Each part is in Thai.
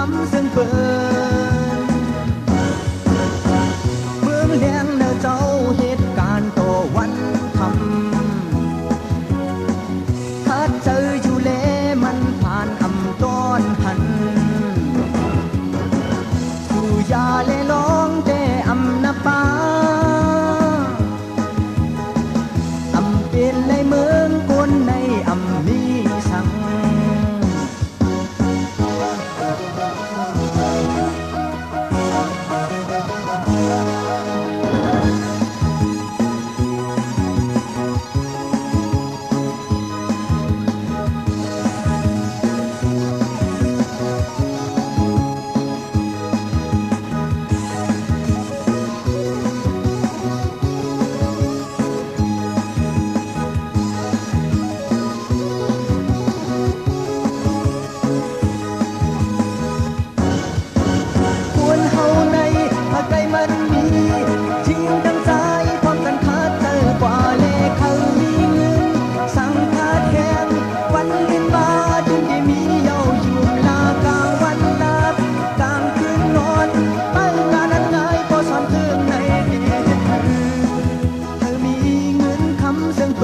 ำซึ่งเปินเมืองแดงเนอเจ้าเหตุการณ์ต่อวันคำถ้าเจออยู่เลมันผ่านอำต้อนหันสู่ยาเลร้องแต่อำนาปาอำเป็นในเมืองคนในอำมีสังเม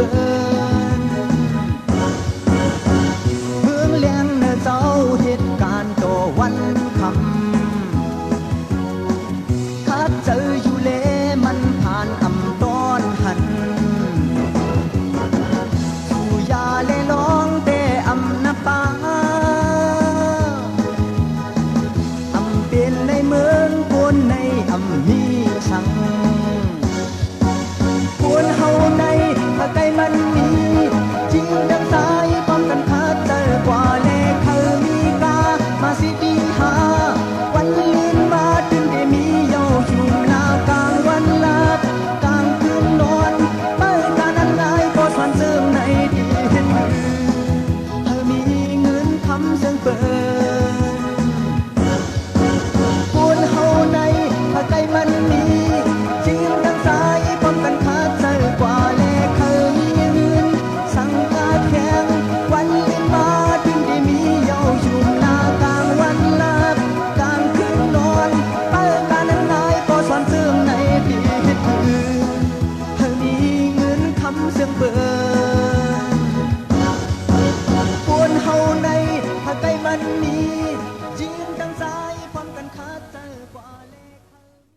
ืองแหลงเนอเจ้าเหตุการณ์ต่อวันคำถ้าเจออยู่เลมันผ่านอำต้อนหันสู่ยาเลร้องแต่อำนาปาอำเป็นในเมืองคนในอำมีสังคนเฮาในถ้าไกลมันมีจริงดังสายป้องกันขาดเจอกว่าเลขมีกามาสิดีหาวันลืนมาถึงได้มีเยาอยู่หน้ากลางวันลากลางคืนนอนเมื่อการนั้นง่ายก็สวนเสริมในดีเห็นเธอมีเงินคำเสียงเปิดคนเฮาในถ้าไกลมันมีจริงดังสายป้องกันขาดเจอกว่าเลขมีเงินสังกาแข็งวันลืนมาถึงได้มีเยาอยู่หน้ากลางวันลากลางคืนนอนเมื่อการนั้นง่ายก็สวนเสริมในดีเห็นเธอมีเงินคำเสียงเปิดคนเฮาในถ้าไกลมันมี